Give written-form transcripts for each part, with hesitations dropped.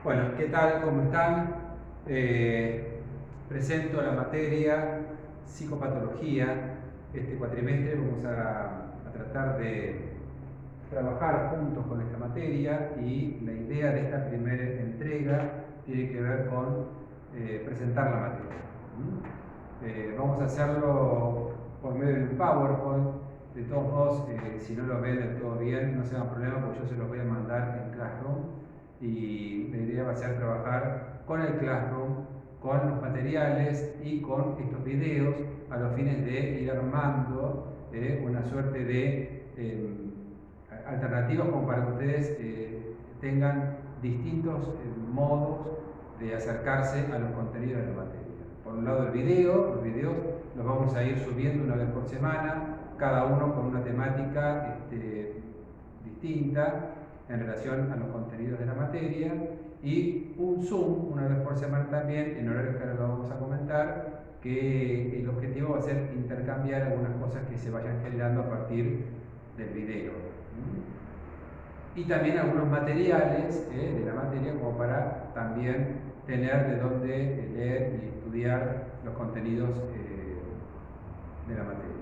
Bueno, ¿qué tal? ¿Cómo están? Presento la materia psicopatología. Este cuatrimestre vamos a tratar de trabajar juntos con esta materia y la idea de esta primera entrega tiene que ver con presentar la materia. Vamos a hacerlo por medio de un PowerPoint. De todos modos, si no lo ven del todo bien, no se hagan problema porque yo se los voy a mandar en Classroom y la idea va a ser trabajar con el Classroom, con los materiales y con estos videos a los fines de ir armando una suerte de alternativas como para que ustedes tengan distintos modos de acercarse a los contenidos de la materia. Por un lado los videos los vamos a ir subiendo una vez por semana, cada uno con una temática distinta en relación a los contenidos de la materia, y un Zoom una vez por semana también, en horarios que ahora lo vamos a comentar, que el objetivo va a ser intercambiar algunas cosas que se vayan generando a partir del video. Y también algunos materiales de la materia como para también tener de dónde leer y estudiar los contenidos de la materia.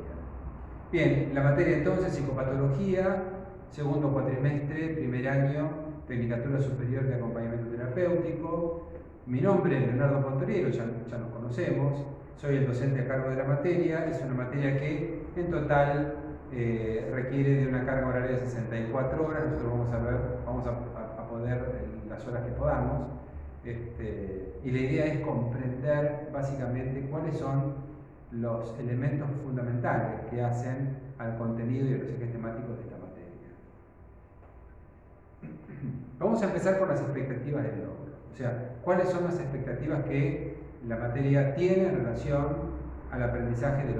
Bien, la materia entonces, psicopatología, segundo cuatrimestre, primer año, Tecnicatura Superior de Acompañamiento Terapéutico. Mi nombre es Leonardo Pontoriero, ya nos conocemos, soy el docente a cargo de la materia. Es una materia que en total requiere de una carga horaria de 64 horas, nosotros vamos a poder las horas que podamos. Y la idea es comprender básicamente cuáles son los elementos fundamentales que hacen al contenido y a los ejes temáticos de esta materia. Vamos a empezar por las expectativas del logro, o sea, cuáles son las expectativas que la materia tiene en relación al aprendizaje de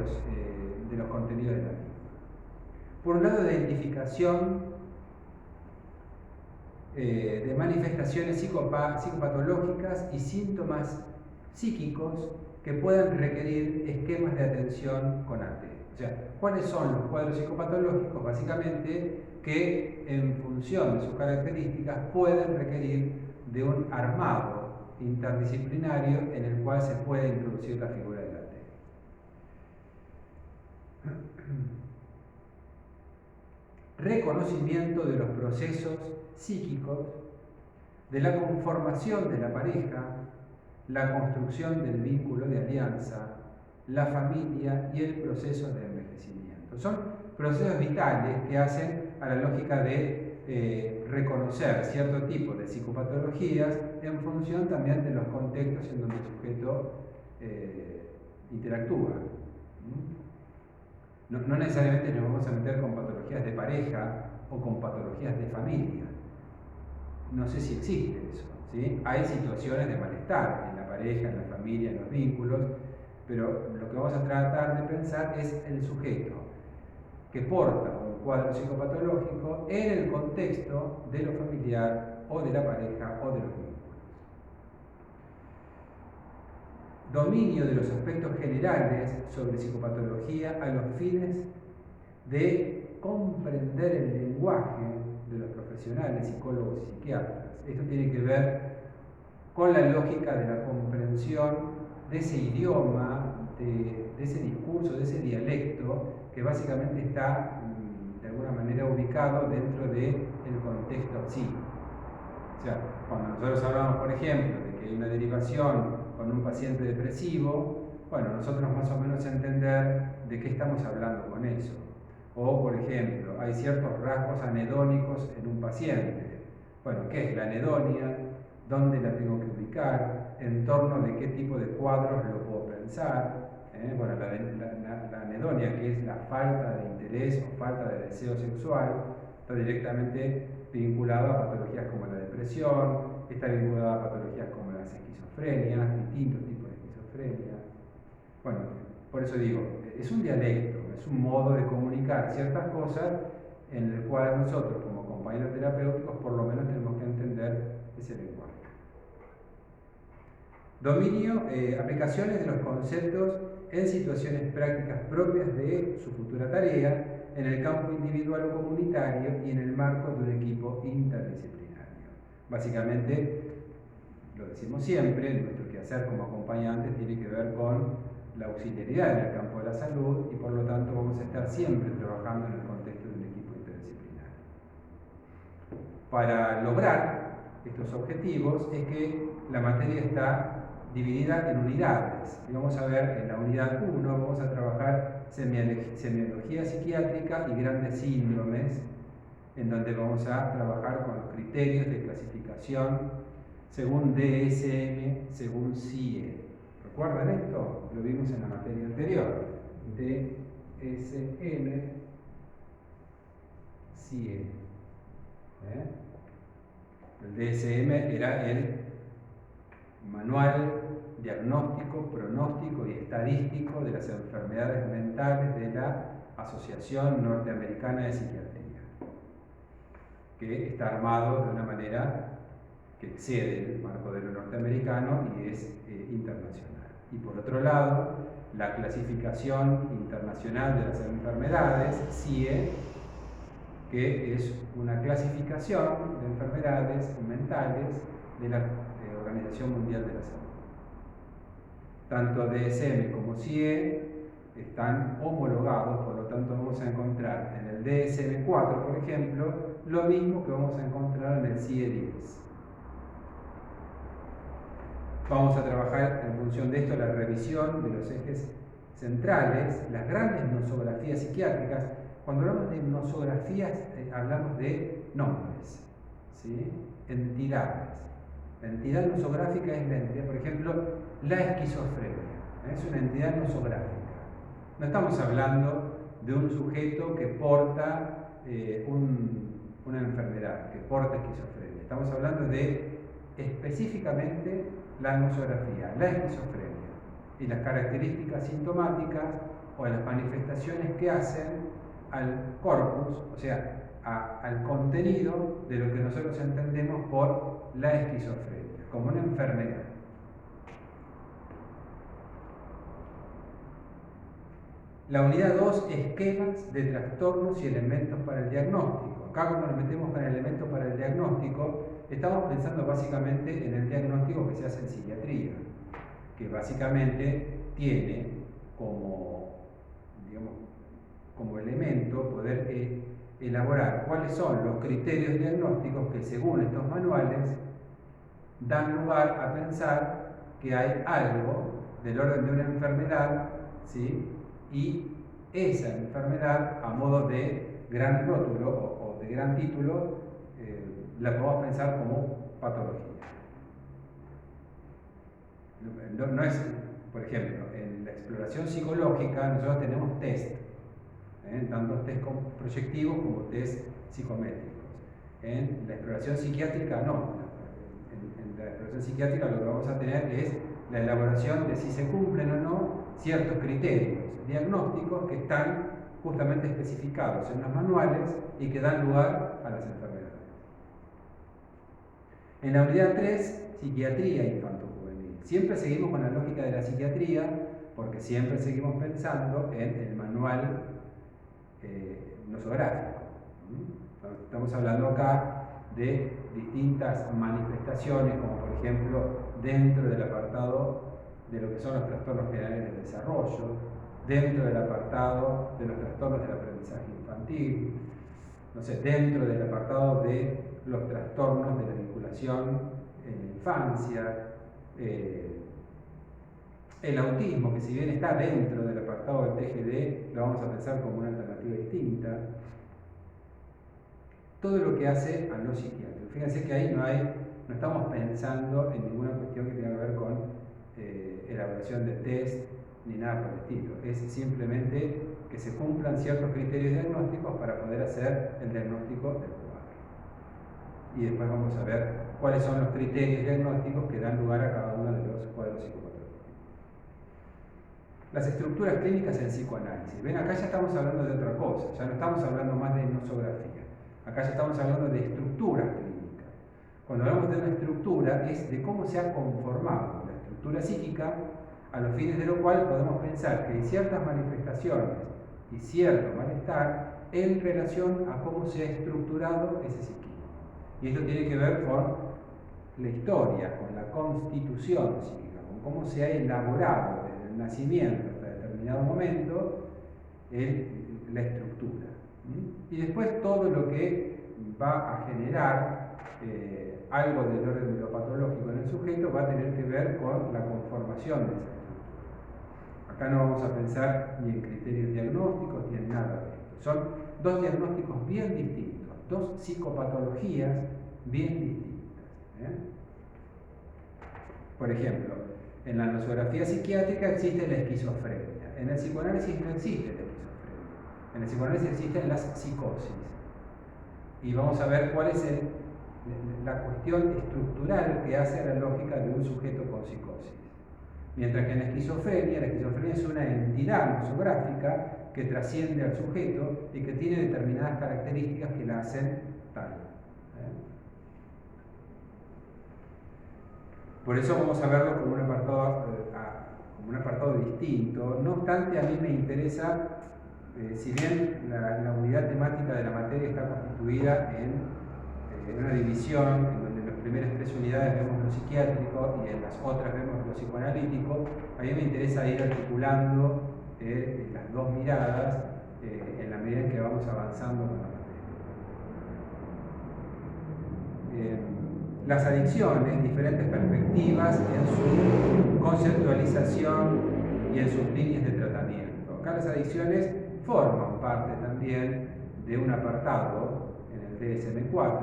los contenidos de la misma. Por un lado, identificación de manifestaciones psicopatológicas y síntomas psíquicos que puedan requerir esquemas de atención con AT. O sea, ¿cuáles son los cuadros psicopatológicos? Básicamente, que en función de sus características pueden requerir de un armado interdisciplinario en el cual se puede introducir la figura del AT. Reconocimiento de los procesos psíquicos, de la conformación de la pareja, la construcción del vínculo de alianza, la familia y el proceso de envejecimiento. Son procesos vitales que hacen a la lógica de reconocer cierto tipo de psicopatologías en función también de los contextos en donde el sujeto interactúa. No necesariamente nos vamos a meter con patologías de pareja o con patologías de familia. No sé si existe eso, ¿sí? Hay situaciones de malestar en la pareja, en la familia, en los vínculos, pero lo que vamos a tratar de pensar es el sujeto que porta un cuadro psicopatológico en el contexto de lo familiar o de la pareja o de los vínculos. Dominio de los aspectos generales sobre psicopatología a los fines de comprender el lenguaje de los profesionales, psicólogos y psiquiatras. Esto tiene que ver con la lógica de la comprensión de ese idioma, de ese discurso, de ese dialecto, que básicamente está de alguna manera ubicado dentro del contexto psíquico. O sea, cuando nosotros hablamos, por ejemplo, de que hay una derivación con un paciente depresivo, bueno, nosotros más o menos entender de qué estamos hablando con eso. O, por ejemplo, hay ciertos rasgos anedónicos en un paciente. Bueno, ¿qué es la anedonia? ¿Dónde la tengo que ubicar? ¿En torno de qué tipo de cuadros lo puedo pensar? Bueno, la anedonia, que es la falta de interés o falta de deseo sexual, está directamente vinculado a patologías como la depresión, está vinculado a patologías como las esquizofrenias, distintos tipos de esquizofrenia. Bueno, por eso digo, es un dialecto, es un modo de comunicar ciertas cosas en el cual nosotros como compañeros terapéuticos por lo menos tenemos que entender ese lenguaje. Dominio, aplicaciones de los conceptos en situaciones prácticas propias de su futura tarea, en el campo individual o comunitario y en el marco de un equipo interdisciplinario. Básicamente, lo decimos siempre, nuestro quehacer como acompañantes tiene que ver con la auxiliaridad en el campo de la salud y por lo tanto vamos a estar siempre trabajando en el contexto de un equipo interdisciplinario. Para lograr estos objetivos es que la materia está dividida en unidades. Y vamos a ver en la unidad 1, vamos a trabajar semiología psiquiátrica y grandes síndromes, en donde vamos a trabajar con los criterios de clasificación según DSM, según CIE. ¿Recuerdan esto? Lo vimos en la materia anterior. DSM, CIE. El DSM era el Manual Diagnóstico, Pronóstico y Estadístico de las Enfermedades Mentales de la Asociación Norteamericana de Psiquiatría, que está armado de una manera que excede el marco de lo norteamericano y es internacional. Y por otro lado, la Clasificación Internacional de las Enfermedades, CIE, que es una clasificación de enfermedades mentales de la Organización Mundial de la Salud. Tanto DSM como CIE están homologados, por lo tanto vamos a encontrar en el DSM-4, por ejemplo, lo mismo que vamos a encontrar en el CIE-10. Vamos a trabajar en función de esto la revisión de los ejes centrales, las grandes nosografías psiquiátricas. Cuando hablamos de nosografías, hablamos de nombres, ¿sí? Entidades. La entidad nosográfica es la entidad, por ejemplo, la esquizofrenia. Es una entidad nosográfica. No estamos hablando de un sujeto que porta una enfermedad, que porta esquizofrenia. Estamos hablando de específicamente la nosografía, la esquizofrenia y las características sintomáticas o las manifestaciones que hacen al corpus, o sea, al contenido de lo que nosotros entendemos por la esquizofrenia, como una enfermedad. La unidad 2, esquemas de trastornos y elementos para el diagnóstico. Acá cuando nos metemos con elementos para el diagnóstico, estamos pensando básicamente en el diagnóstico que se hace en psiquiatría, que básicamente tiene como, digamos, como elemento poder elaborar cuáles son los criterios diagnósticos que según estos manuales dan lugar a pensar que hay algo del orden de una enfermedad, ¿sí? Y esa enfermedad, a modo de gran rótulo o de gran título, la podemos pensar como patología. No es, por ejemplo, en la exploración psicológica nosotros tenemos test, tanto test proyectivos como test psicométricos. En la exploración psiquiátrica no. En la exploración psiquiátrica lo que vamos a tener es la elaboración de si se cumplen o no ciertos criterios diagnósticos que están justamente especificados en los manuales y que dan lugar a las enfermedades. En la unidad 3, psiquiatría infanto-juvenil. Siempre seguimos con la lógica de la psiquiatría porque siempre seguimos pensando en el manual nosográfico. Estamos hablando acá de distintas manifestaciones, como por ejemplo dentro del apartado de lo que son los trastornos generales del desarrollo, dentro del apartado de los trastornos del aprendizaje infantil, no sé, dentro del apartado de los trastornos de la vinculación en la infancia, el autismo, que si bien está dentro del apartado del TGD, lo vamos a pensar como una alternativa distinta. Todo lo que hace a lo psiquiátrico. Fíjense que ahí no estamos pensando en ninguna cuestión que tenga que ver con elaboración de test ni nada por el estilo. Es simplemente que se cumplan ciertos criterios diagnósticos para poder hacer el diagnóstico del cuadro. Y después vamos a ver cuáles son los criterios diagnósticos que dan lugar a cada uno de los cuadros psicopatológicos. Las estructuras clínicas en psicoanálisis. Ven, acá ya estamos hablando de otra cosa, ya no estamos hablando más de nosografía. Acá ya estamos hablando de estructuras clínicas. Cuando hablamos de una estructura es de cómo se ha conformado la estructura psíquica, a los fines de lo cual podemos pensar que hay ciertas manifestaciones y cierto malestar en relación a cómo se ha estructurado ese psiquismo. Y esto tiene que ver con la historia, con la constitución psíquica, con cómo se ha elaborado desde el nacimiento hasta determinado momento la estructura. Y después todo lo que va a generar algo del orden de lo patológico en el sujeto va a tener que ver con la conformación de esa estructura. Acá no vamos a pensar ni en criterios diagnósticos ni en nada de esto. Son dos diagnósticos bien distintos, dos psicopatologías bien distintas. Por ejemplo, en la nosografía psiquiátrica existe la esquizofrenia. En el psicoanálisis no existe la esquizofrenia. En el psicoanálisis existen las psicosis. Y vamos a ver cuál es la cuestión estructural que hace a la lógica de un sujeto con psicosis. Mientras que en la esquizofrenia es una entidad nosográfica que trasciende al sujeto y que tiene determinadas características que la hacen tal. Por eso vamos a verlo como un apartado distinto. No obstante, a mí me interesa, si bien la unidad temática de la materia está constituida en una división en donde en las primeras 3 unidades vemos lo psiquiátrico y en las otras vemos lo psicoanalítico, a mí me interesa ir articulando las dos miradas en la medida en que vamos avanzando con la materia. Las adicciones, diferentes perspectivas en su conceptualización y en sus líneas de tratamiento. Acá las adicciones forman parte también de un apartado en el DSM-4,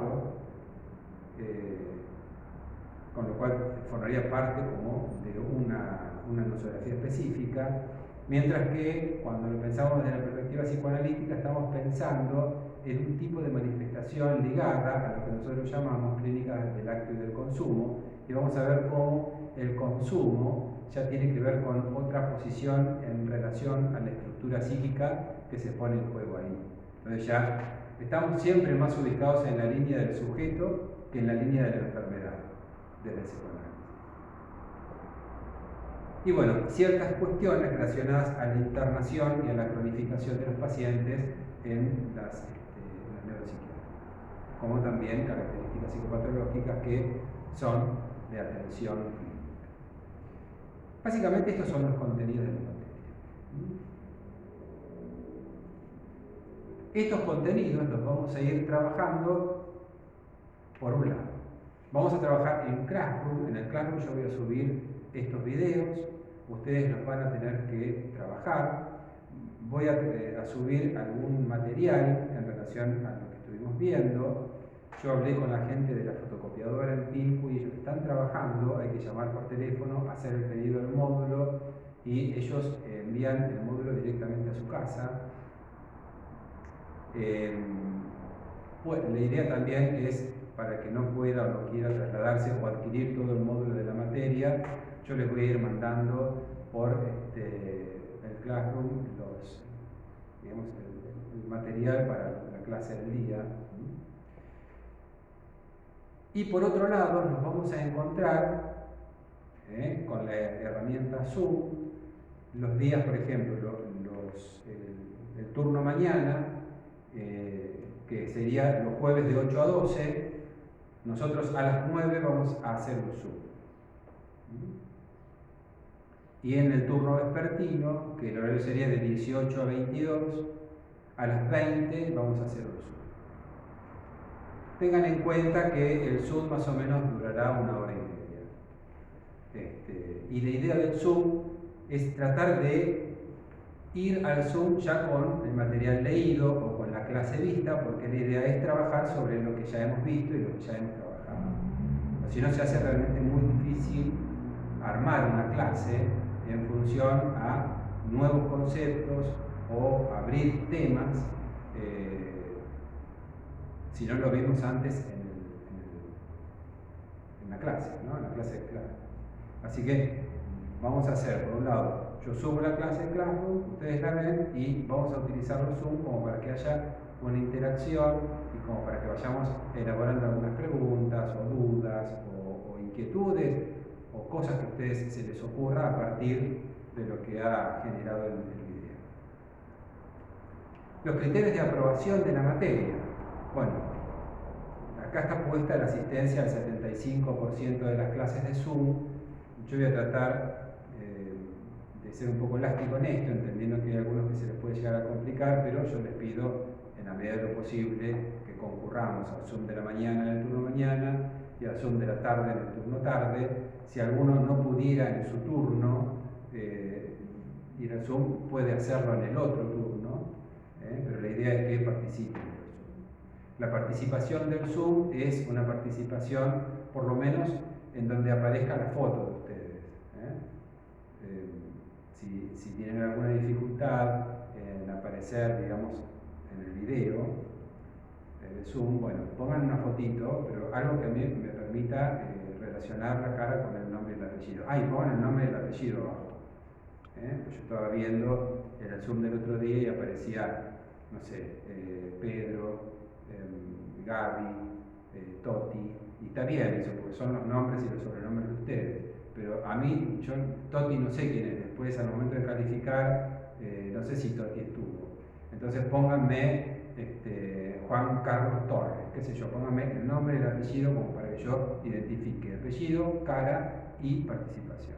con lo cual formaría parte como de una nosografía específica, mientras que cuando lo pensamos desde la perspectiva psicoanalítica estamos pensando en un tipo de manifestación ligada a lo que nosotros llamamos clínicas del acto y del consumo, y vamos a ver cómo el consumo ya tiene que ver con otra posición en relación a la estructura psíquica que se pone en juego ahí. Entonces ya estamos siempre más ubicados en la línea del sujeto que en la línea de la enfermedad desde el psicoanálisis. Y bueno, ciertas cuestiones relacionadas a la internación y a la cronificación de los pacientes en las neuropsiquiátricas, como también características psicopatológicas que son de atención clínica. Básicamente estos son los contenidos de la materia. Estos contenidos los vamos a ir trabajando por un lado. Vamos a trabajar en Classroom. En el Classroom yo voy a subir estos videos, ustedes los van a tener que trabajar. Voy a subir algún material en relación a lo que estuvimos viendo. Yo hablé con la gente de la fotocopiadora en Pilcu y ellos están trabajando, hay que llamar por teléfono, hacer el pedido del módulo y ellos envían el módulo directamente a su casa. Bueno, la idea también es, para el que no pueda o no quiera trasladarse o adquirir todo el módulo de la materia, yo les voy a ir mandando por el Classroom el material para la clase del día. Y por otro lado nos vamos a encontrar con la herramienta Zoom los días, por ejemplo, el turno mañana, que sería los jueves de 8 a 12, nosotros a las 9 vamos a hacer un Zoom. Y en el turno vespertino, que el horario sería de 18 a 22, a las 20 vamos a hacer un Zoom. Tengan en cuenta que el Zoom más o menos durará 1 hora y media. Y la idea del Zoom es tratar de ir al Zoom ya con el material leído o con la clase vista, porque la idea es trabajar sobre lo que ya hemos visto y lo que ya hemos trabajado. O si no, se hace realmente muy difícil armar una clase en función a nuevos conceptos o abrir temas si no lo vimos antes en la clase, ¿no? En la clase de clase. Así que vamos a hacer, por un lado, yo subo la clase en Classroom, ustedes la ven y vamos a utilizar los Zoom como para que haya una interacción y como para que vayamos elaborando algunas preguntas o dudas o inquietudes o cosas que a ustedes se les ocurra a partir de lo que ha generado el video. Los criterios de aprobación de la materia. Bueno, acá está puesta la asistencia al 75% de las clases de Zoom. Yo voy a tratar de ser un poco elástico en esto, entendiendo que hay algunos que se les puede llegar a complicar, pero yo les pido, en la medida de lo posible, que concurramos al Zoom de la mañana en el turno mañana y al Zoom de la tarde en el turno tarde. Si alguno no pudiera en su turno ir al Zoom, puede hacerlo en el otro turno, pero la idea es que participen del Zoom. La participación del Zoom es una participación, por lo menos, en donde aparezca la foto de ustedes. Si tienen alguna dificultad en aparecer, digamos, en el video de Zoom, bueno, pongan una fotito, pero algo que a mí me permita relacionar la cara con el nombre y el apellido. Y pongan el nombre y el apellido abajo. Pues yo estaba viendo el Zoom del otro día y aparecía, no sé, Pedro, Gaby, Toti, y está bien eso, porque son los nombres y los sobrenombres de ustedes. Pero a mí, yo Toti no sé quién es, después al momento de calificar, no sé si Toti estuvo. Entonces pónganme Juan Carlos Torres, qué sé yo, pónganme el nombre y el apellido como para que yo identifique apellido, cara y participación.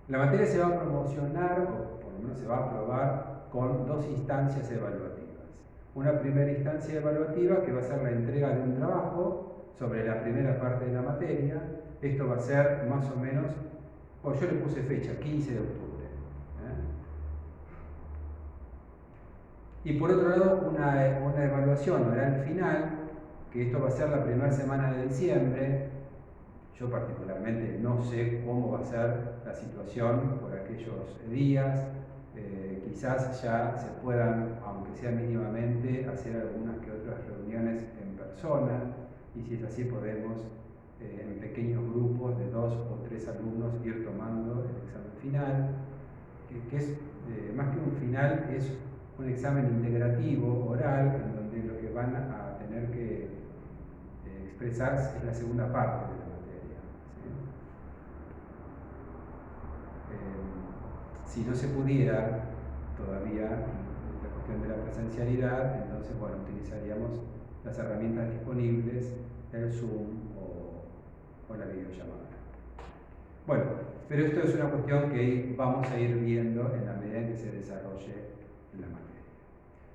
La materia se va a promocionar, o por lo menos se va a aprobar, con dos instancias evaluativas. Una primera instancia evaluativa que va a ser la entrega de un trabajo sobre la primera parte de la materia. Esto va a ser más o menos, yo le puse fecha, 15 de octubre. Y por otro lado, una evaluación oral final, que esto va a ser la primera semana de diciembre. Yo particularmente no sé cómo va a ser la situación por aquellos días. Quizás ya se puedan, aunque sea mínimamente, hacer algunas que otras reuniones en persona, y si es así podemos en pequeños grupos de 2 o 3 alumnos ir tomando el examen final, que es más que un final, es un examen integrativo oral en donde lo que van a tener que expresar es la segunda parte de la materia. Si no se pudiera todavía la cuestión de la presencialidad, entonces bueno, utilizaríamos las herramientas disponibles, el Zoom o la videollamada. Bueno, pero esto es una cuestión que vamos a ir viendo en la medida en que se desarrolle la materia.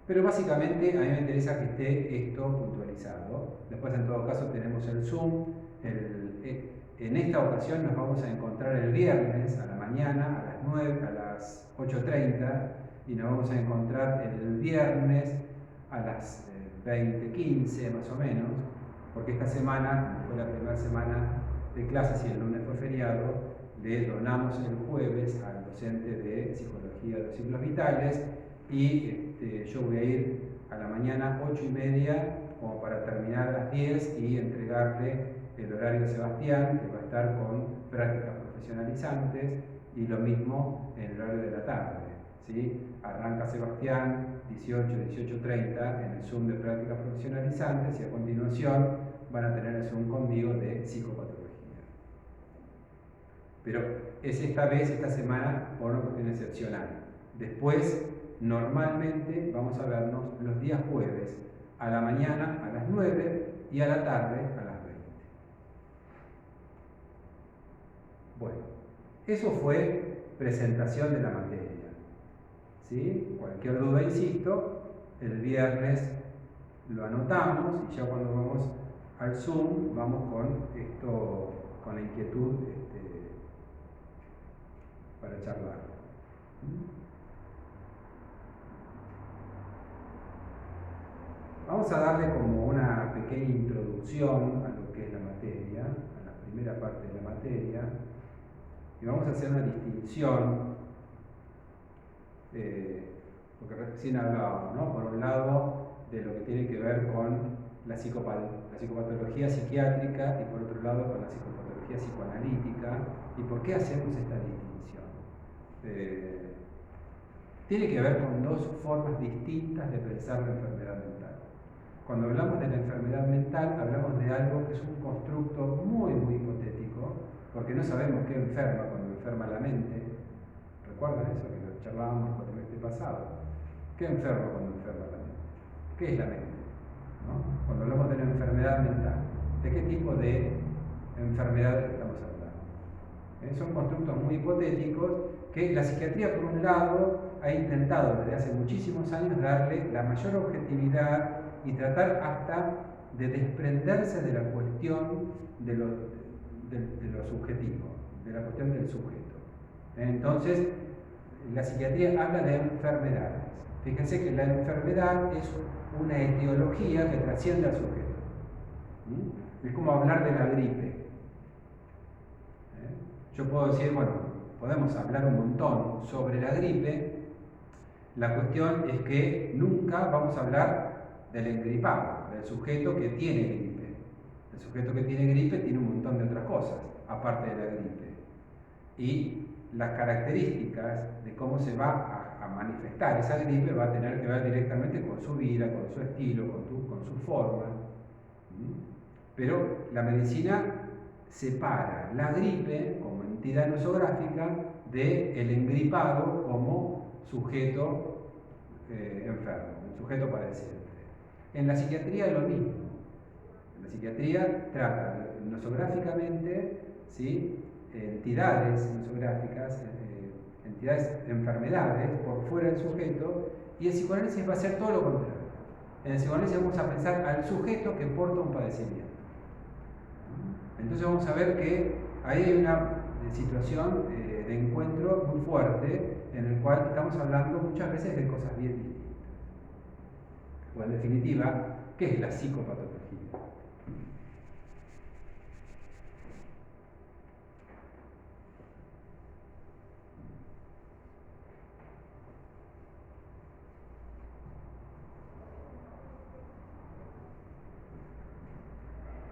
Pero básicamente a mí me interesa que esté esto puntualizado. Después en todo caso tenemos el Zoom. En esta ocasión nos vamos a encontrar el viernes a la mañana a las 9, a las 8:30 y nos vamos a encontrar el viernes a las 20:15 más o menos, porque esta semana, fue la primera semana de clases y el lunes fue feriado, le donamos el jueves al docente de Psicología de los Ciclos Vitales y yo voy a ir a la mañana 8:30 como para terminar a las 10 y entregarle el horario de Sebastián, que va a estar con prácticas profesionalizantes, y lo mismo en el horario de la tarde. ¿Sí? Arranca Sebastián 18:30 en el Zoom de prácticas profesionalizantes y a continuación van a tener el Zoom conmigo de psicopatología. Pero es esta semana, por una cuestión excepcional. Después, normalmente vamos a vernos los días jueves a la mañana a las 9 y a la tarde a las 20. Bueno, eso fue presentación de la materia. ¿Sí? Cualquier duda, insisto, el viernes lo anotamos y ya cuando vamos al Zoom vamos con la inquietud para charlar. Vamos a darle como una pequeña introducción a lo que es la materia, a la primera parte de la materia, y vamos a hacer una distinción, porque recién hablábamos, ¿no? Por un lado, de lo que tiene que ver con la psicopatología psiquiátrica y por otro lado con la psicopatología psicoanalítica, y por qué hacemos esta distinción. Tiene que ver con dos formas distintas de pensar la enfermedad mental. Cuando hablamos de la enfermedad mental, hablamos de algo que es un constructo muy, muy hipotético, porque no sabemos qué enferma cuando enferma la mente. ¿Recuerdan eso que lo charlábamos el cuatrimestre pasado? ¿Qué enferma cuando enferma la mente? ¿Qué es la mente? ¿No? Cuando hablamos de una enfermedad mental, ¿de qué tipo de enfermedades estamos hablando? Son constructos muy hipotéticos que la psiquiatría, por un lado, ha intentado desde hace muchísimos años darle la mayor objetividad y tratar hasta de desprenderse de la cuestión de lo subjetivo, de la cuestión del sujeto. Entonces, la psiquiatría habla de enfermedades. Fíjense que la enfermedad es una etiología que trasciende al sujeto. Es como hablar de la gripe. Yo puedo decir, bueno, podemos hablar un montón sobre la gripe. La cuestión es que nunca vamos a hablar del engripado, del sujeto que tiene gripe. El sujeto que tiene gripe tiene un montón de otras cosas, aparte de la gripe. Y las características de cómo se va a manifestar esa gripe va a tener que ver directamente con su vida, con su estilo, con su forma. Pero la medicina separa la gripe como entidad nosográfica del engripado como sujeto enfermo, un sujeto padeciente. En la psiquiatría es lo mismo. En la psiquiatría trata nosográficamente, ¿sí?, entidades nosográficas, entidades, enfermedades por fuera del sujeto, y el psicoanálisis va a ser todo lo contrario. En el psicoanálisis vamos a pensar al sujeto que porta un padecimiento. Entonces vamos a ver que ahí hay una situación de encuentro muy fuerte en el cual estamos hablando muchas veces de cosas bien distintas. O en definitiva, ¿qué es la psicopatología?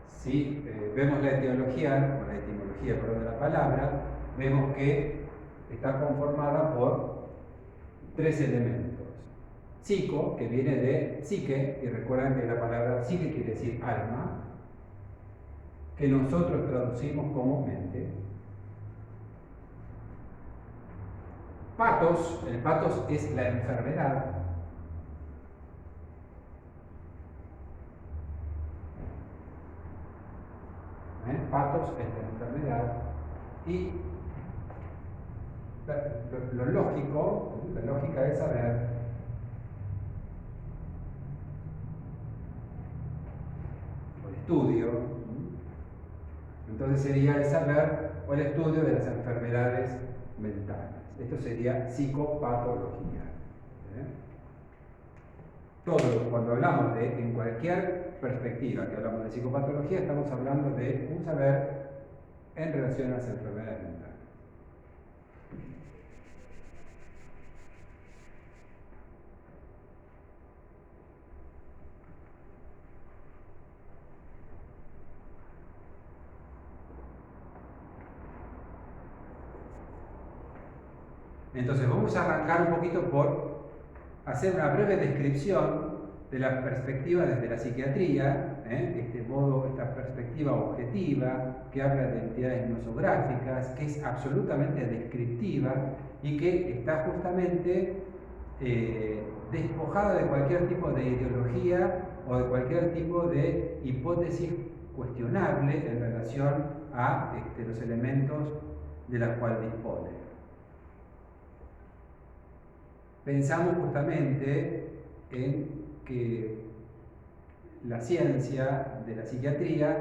Si vemos la etiología, o la etimología, perdón, de la palabra, vemos que está conformada por tres elementos. Psico, que viene de psique, y recuerdan que la palabra psique quiere decir alma, que nosotros traducimos como mente. Patos, el patos es la enfermedad. Patos es la enfermedad. Y lo lógico, la lógica es saber o el estudio, entonces sería el saber o el estudio de las enfermedades mentales. Esto sería psicopatología. Todo, cuando hablamos de, en cualquier perspectiva que hablamos de psicopatología, estamos hablando de un saber en relación a las enfermedades mentales. Entonces vamos a arrancar un poquito por hacer una breve descripción de la perspectiva desde la psiquiatría, esta perspectiva objetiva que habla de entidades nosográficas, que es absolutamente descriptiva y que está justamente despojada de cualquier tipo de ideología o de cualquier tipo de hipótesis cuestionable en relación a los elementos de los cuales dispone. Pensamos justamente en que la ciencia de la psiquiatría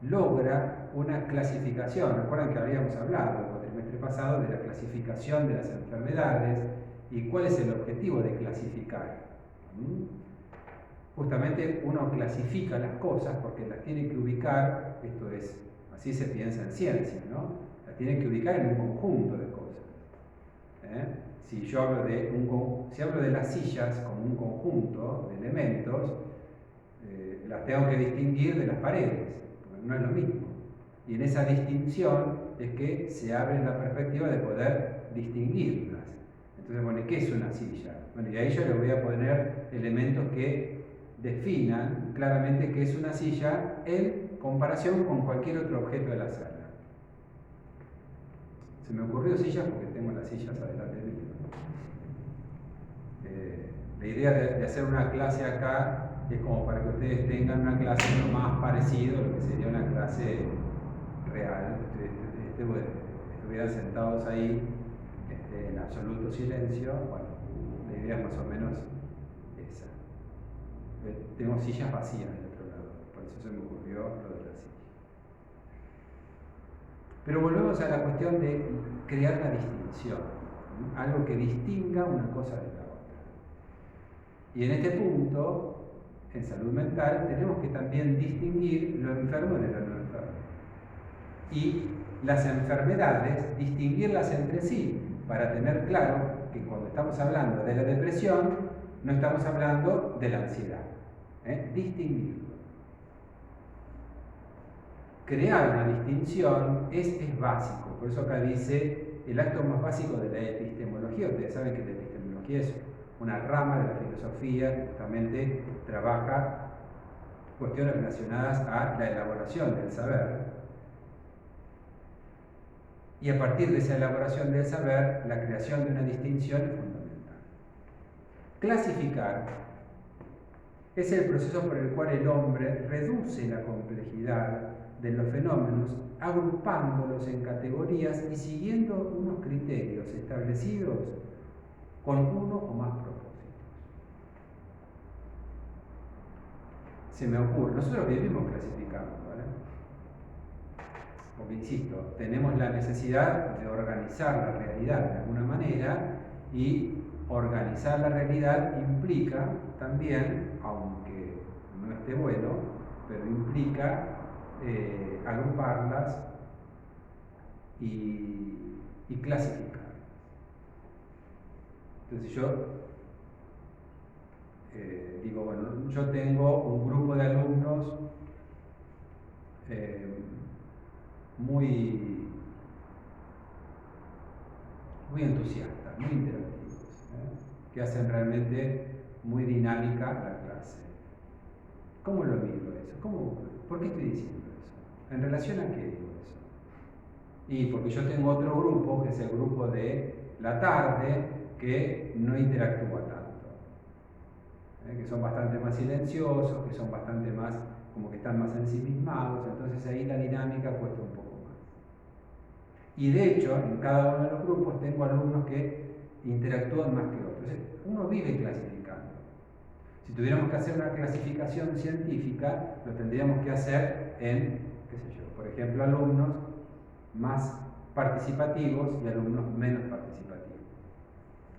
logra una clasificación. Recuerdan que habíamos hablado el cuatrimestre pasado de la clasificación de las enfermedades y cuál es el objetivo de clasificar. Justamente uno clasifica las cosas porque las tiene que ubicar, esto es, así se piensa en ciencia, ¿no? Las tiene que ubicar en un conjunto de cosas. Si yo hablo si hablo de las sillas como un conjunto de elementos, las tengo que distinguir de las paredes, porque no es lo mismo. Y en esa distinción es que se abre la perspectiva de poder distinguirlas. Entonces, bueno, ¿qué es una silla? Bueno, y a ello le voy a poner elementos que definan claramente qué es una silla en comparación con cualquier otro objeto de la sala. Se me ocurrió sillas porque tengo las sillas adelante mío. La idea de hacer una clase acá es como para que ustedes tengan una clase lo más parecido a lo que sería una clase real. Estuvieran sentados ahí en absoluto silencio. Bueno, la idea es más o menos esa. Tengo sillas vacías del otro lado, por eso se me ocurrió lo de la silla. Pero volvemos a la cuestión de crear una distinción, algo que distinga una cosa de la otra. Y en este punto, en salud mental, tenemos que también distinguir lo enfermo de lo no enfermo. Y las enfermedades, distinguirlas entre sí, para tener claro que cuando estamos hablando de la depresión, no estamos hablando de la ansiedad. Distinguirlo. Crear una distinción es básico, por eso acá dice el acto más básico de la epistemología. Ustedes saben que la epistemología es una rama de la filosofía que justamente trabaja cuestiones relacionadas a la elaboración del saber. Y a partir de esa elaboración del saber, la creación de una distinción es fundamental. Clasificar es el proceso por el cual el hombre reduce la complejidad de los fenómenos, agrupándolos en categorías y siguiendo unos criterios establecidos con uno o más propósitos. Se me ocurre, nosotros vivimos clasificando, ¿vale? Porque, insisto, tenemos la necesidad de organizar la realidad de alguna manera, y organizar la realidad implica también, aunque no esté bueno, pero implica agruparlas y clasificar. Entonces yo digo, bueno, yo tengo un grupo de alumnos muy entusiastas, muy interactivos, que hacen realmente muy dinámica la clase. ¿Cómo lo mido eso? ¿Por qué estoy diciendo eso? ¿En relación a qué digo eso? Y porque yo tengo otro grupo, que es el grupo de la tarde, que no interactúa tanto, que son bastante más silenciosos, que son bastante más, como que están más ensimismados, entonces ahí la dinámica cuesta un poco más. Y de hecho, en cada uno de los grupos tengo alumnos que interactúan más que otros. Uno vive clasificando. Si tuviéramos que hacer una clasificación científica, lo tendríamos que hacer en, qué sé yo, por ejemplo, alumnos más participativos y alumnos menos participativos.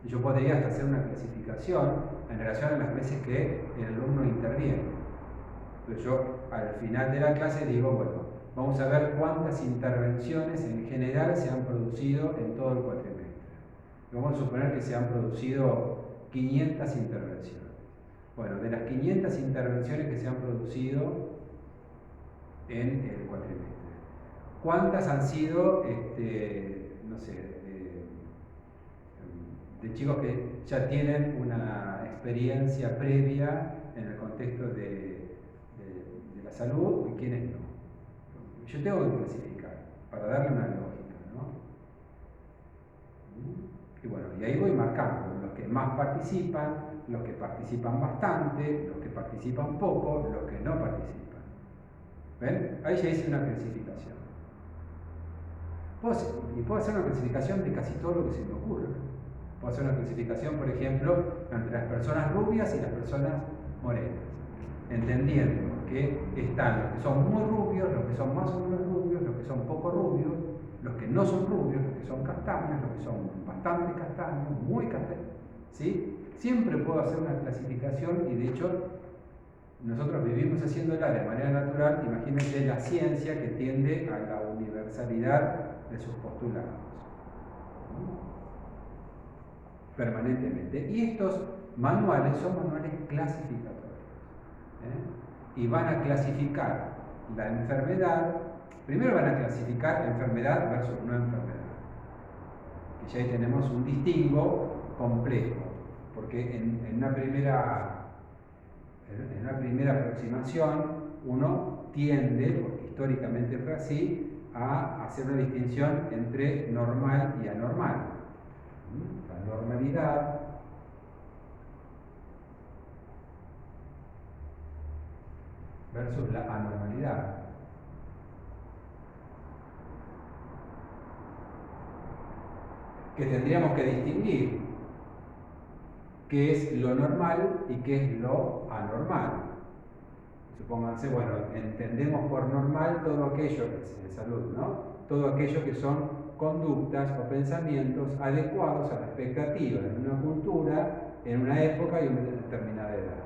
Y yo podría hasta hacer una clasificación en relación a las veces que el alumno interviene. Entonces yo al final de la clase digo, bueno, vamos a ver cuántas intervenciones en general se han producido en todo el cuatrimestre. Vamos a suponer que se han producido 500 intervenciones. Bueno, de las 500 intervenciones que se han producido en el cuatrimestre, ¿cuántas han sido, no sé, de chicos que ya tienen una experiencia previa en el contexto de la salud y quiénes no? Yo tengo que clasificar para darle una lógica, ¿no? Y bueno, y ahí voy marcando los que más participan, los que participan bastante, los que participan poco, los que no participan. ¿Ven? Ahí ya hice una clasificación. Puedo hacer una clasificación de casi todo lo que se me ocurra. Puedo hacer una clasificación, por ejemplo, entre las personas rubias y las personas morenas, entendiendo que están los que son muy rubios, los que son más o menos rubios, los que son poco rubios, los que no son rubios, los que son castaños, los que son bastante castaños, muy castaños, ¿sí? Siempre puedo hacer una clasificación, y de hecho nosotros vivimos haciéndola de manera natural. Imagínense la ciencia que tiende a la universalidad de sus postulados, ¿no? Permanentemente. Y estos manuales son manuales clasificatorios, y van a clasificar la enfermedad. Primero van a clasificar enfermedad versus no enfermedad, que ya ahí tenemos un distingo complejo, porque en una primera aproximación uno tiende, porque históricamente fue así, a hacer una distinción entre normal y anormal. La normalidad versus la anormalidad. Que tendríamos que distinguir qué es lo normal y qué es lo anormal. Supónganse, bueno, entendemos por normal todo aquello que es en salud, ¿no? Todo aquello que son conductas o pensamientos adecuados a la expectativa en una cultura, en una época y en una determinada edad.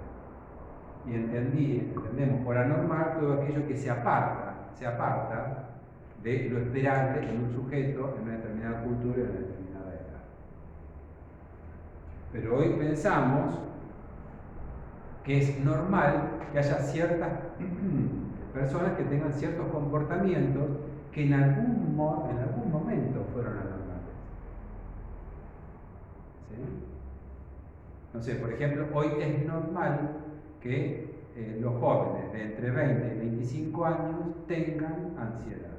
Y entendemos por anormal todo aquello que se aparta de lo esperable en un sujeto, en una determinada cultura y en una determinada edad. Pero hoy pensamos que es normal que haya ciertas personas que tengan ciertos comportamientos que en algún momento fueron anormales. ¿Sí? No sé, por ejemplo, hoy es normal que los jóvenes de entre 20 y 25 años tengan ansiedad.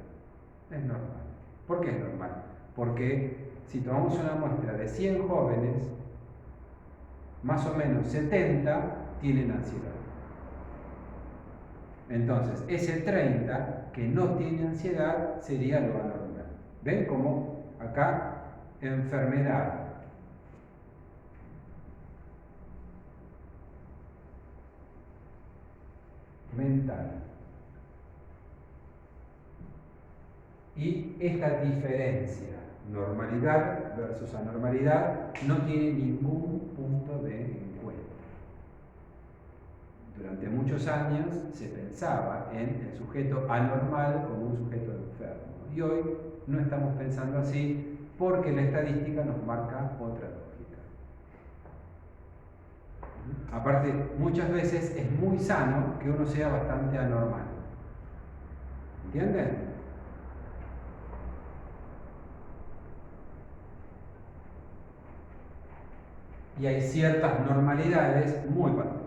Es normal. ¿Por qué es normal? Porque si tomamos una muestra de 100 jóvenes, más o menos 70 tienen ansiedad. Entonces, ese 30 que no tiene ansiedad sería lo anormal. ¿Ven cómo acá enfermedad mental y esta diferencia, normalidad versus anormalidad, no tiene ningún punto de encuentro? Durante muchos años se pensaba en el sujeto anormal como un sujeto enfermo. Y hoy no estamos pensando así porque la estadística nos marca otra lógica. Aparte, muchas veces es muy sano que uno sea bastante anormal. ¿Entienden? Y hay ciertas normalidades muy patológicas.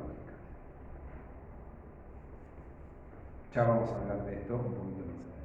Ya vamos a hablar de esto un poquito más adelante.